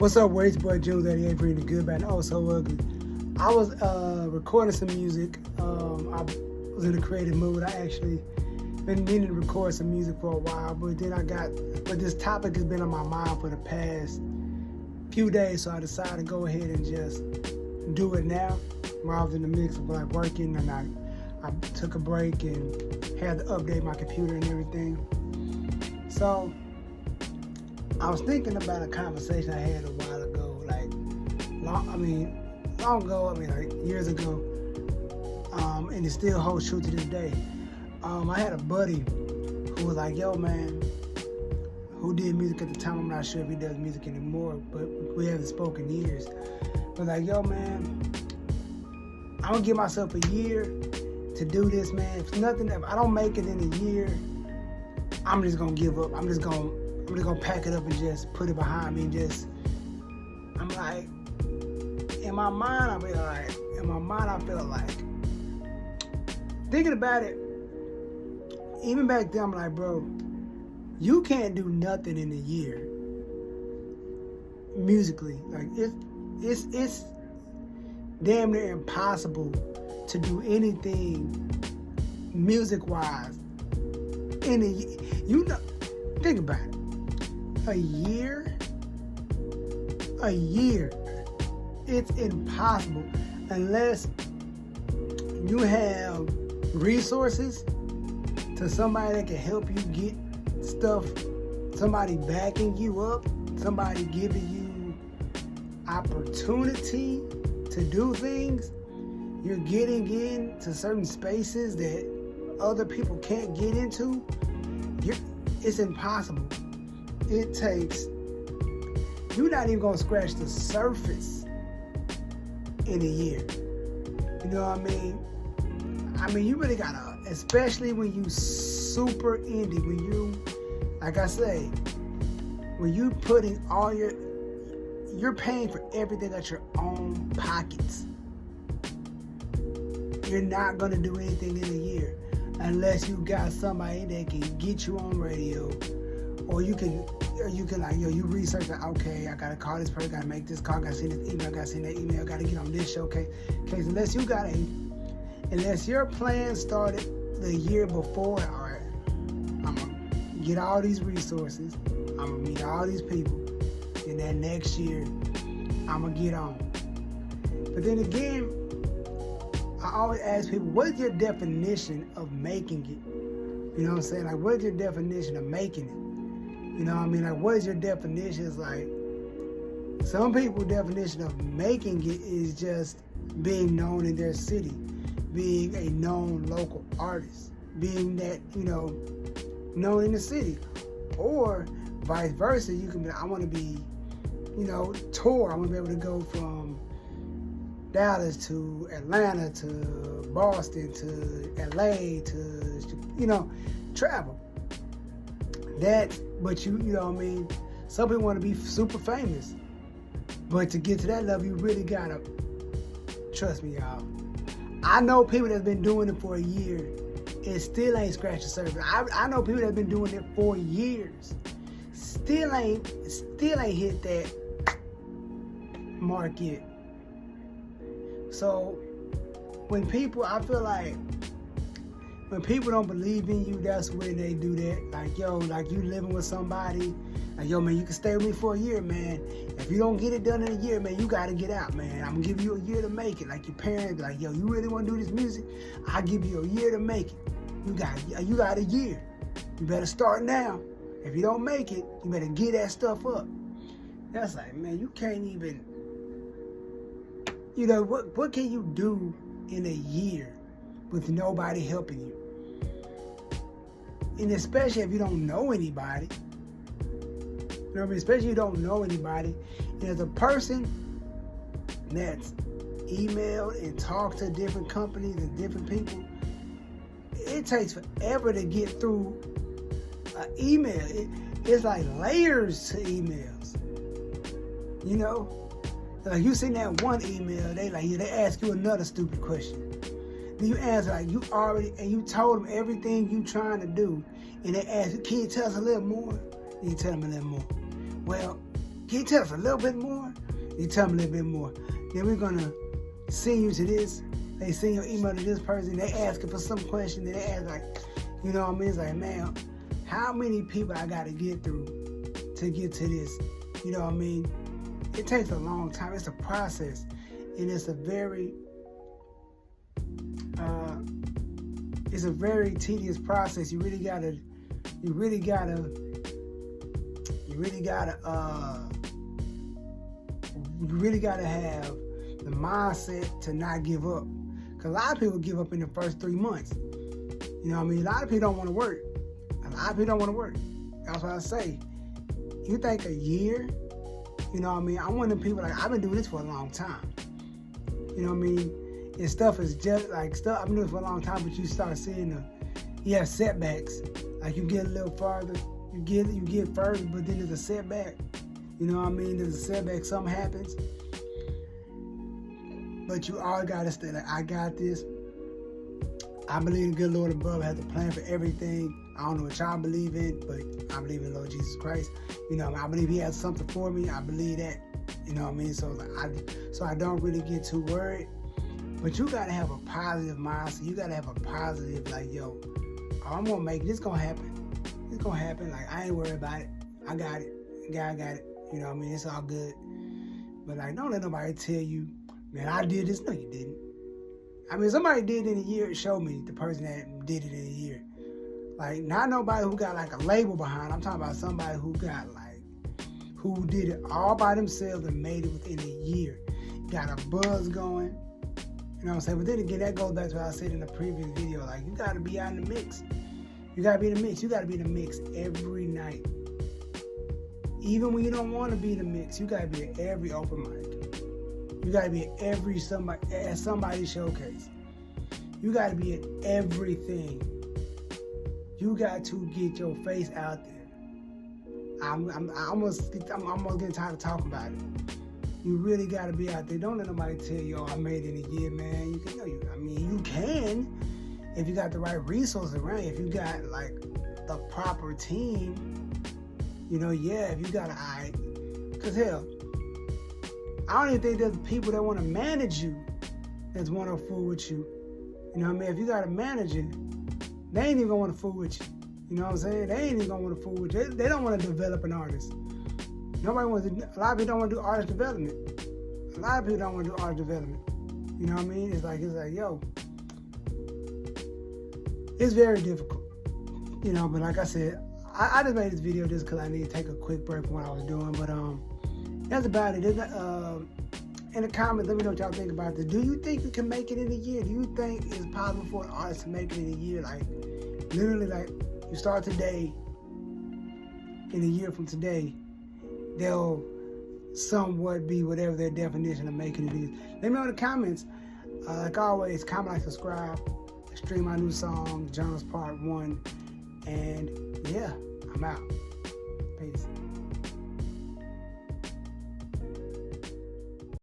What's up, where it's boy JunesEightyEIght, bringing the good, bad, and oh so ugly. I was recording some music. I was in a creative mood. I actually been meaning to record some music for a while, but this topic has been on my mind for the past few days, so I decided to go ahead and just do it now. While I was in the mix of like working, and I took a break and had to update my computer and everything. So I was thinking about a conversation I had a while ago, like years ago, and it still holds true to this day. I had a buddy who was like, yo man, who did music at the time. I'm not sure if he does music anymore, but we haven't spoken in years. But like, yo man, I'm gonna give myself a year to do this, man. If I don't make it in a year, I'm just gonna give up. I'm just gonna pack it up and just put it behind me and I'm like, in my mind I feel like, thinking about it, even back then I'm like, bro, you can't do nothing in a year musically. Like it's damn near impossible to do anything music-wise in a year. Think about it. A year, it's impossible unless you have resources to somebody that can help you get stuff, somebody backing you up, somebody giving you opportunity to do things. You're getting into certain spaces that other people can't get into. It's impossible. It takes, you're not even gonna scratch the surface in a year. You know what I mean? You really gotta, especially when you super indie, when you, like I say, when you putting all you're paying for everything at your own pockets. You're not gonna do anything in a year unless you got somebody that can get you on radio. Or you can like, you research like, okay, I gotta call this person, gotta make this call, gotta send this email, gotta send that email, gotta get on this show, okay? Unless your plan started the year before, all right, I'm gonna get all these resources, I'm gonna meet all these people, and then next year, I'm gonna get on. But then again, I always ask people, what is your definition of making it? You know what I'm saying? Like, what is your definition of making it? You know what I mean? Like, what is your definition? It's like, some people's definition of making it is just being known in their city, being a known local artist, being that, known in the city. Or vice versa, you can be, I want to be, tour. I want to be able to go from Dallas to Atlanta to Boston to LA to, travel. But you know what I mean? Some people want to be super famous. But to get to that level, you really gotta, trust me, y'all. I know people that's been doing it for a year and still ain't scratched the surface. I know people that's been doing it for years, still ain't hit that mark yet. So I feel like when people don't believe in you, that's when they do that. Like, yo, like you living with somebody, like, yo, man, you can stay with me for a year, man. If you don't get it done in a year, man, you gotta get out, man. I'm gonna give you a year to make it. Like your parents, like, yo, you really wanna do this music? I'll give you a year to make it. You got a year. You better start now. If you don't make it, you better get that stuff up. That's like, man, you can't even, what can you do in a year with nobody helping you? And especially if you don't know anybody. You know what I mean? Especially if you don't know anybody. And as a person that's emailed and talked to different companies and different people, it takes forever to get through an email. It's like layers to emails. Like you send that one email, they ask you another stupid question. Then you answer like you told them everything you trying to do, and they ask, can you tell us a little more? You tell them a little more. Well, can you tell us a little bit more? You tell them a little bit more. Then we're going to send you to this. They send your email to this person. They asking for some question. Then they ask like, you know what I mean? It's like, man, how many people I got to get through to get to this? You know what I mean? It takes a long time. It's a process. And it's a very tedious process. You really gotta have the mindset to not give up. Because a lot of people give up in the first 3 months. You know what I mean? A lot of people don't want to work. That's what I say. You think a year? You know what I mean? I'm one of the people, like, I've been doing this for a long time. You know what I mean? And stuff is just like stuff. I've been doing it for a long time, but you start seeing you have setbacks. Like you get a little farther, you get further, but then there's a setback. You know what I mean? There's a setback, something happens. But you all gotta stay like, I got this. I believe the good Lord above has a plan for everything. I don't know what y'all believe in, but I believe in Lord Jesus Christ. You know, I believe He has something for me. I believe that. You know what I mean? So I don't really get too worried. But you gotta have a positive mindset. You gotta have a positive, like, yo, I'm gonna make it. It's gonna happen. It's gonna happen. Like, I ain't worried about it. I got it. God got it. You know what I mean? It's all good. But like, don't let nobody tell you, man, I did this. No, you didn't. I mean, somebody did it in a year. Show me the person that did it in a year. Like, not nobody who got like a label behind. I'm talking about somebody who got like, who did it all by themselves and made it within a year. Got a buzz going. You know what I'm saying? But then again, that goes back to what I said in the previous video. Like, you got to be out in the mix. You got to be in the mix. You got to be in the mix every night. Even when you don't want to be in the mix, you got to be at every open mic. You got to be at every somebody's showcase. You got to be at everything. You got to get your face out there. I'm almost getting tired of talking about it. You really got to be out there. Don't let nobody tell you, oh, I made it in a year, man. You can if you got the right resources around you. If you got like the proper team, you know, yeah, if you got because hell, I don't even think there's people that want to manage you that's want to fool with you. You know what I mean? If you got a manager, they ain't even gonna want to fool with you. You know what I'm saying? They ain't even gonna want to fool with you. They don't want to develop an artist. A lot of people don't want to do artist development. A lot of people don't want to do artist development. You know what I mean? It's like, yo, it's very difficult. You know, but like I said, I just made this video just because I need to take a quick break from what I was doing. But that's about it. In the comments, let me know what y'all think about this. Do you think you can make it in a year? Do you think it's possible for an artist to make it in a year? Like, literally, like, you start today, in a year from today, they'll somewhat be whatever their definition of making it is. Let me know in the comments. Like always, comment, like, subscribe, stream my new song, Jonas Part 1. And yeah, I'm out. Peace.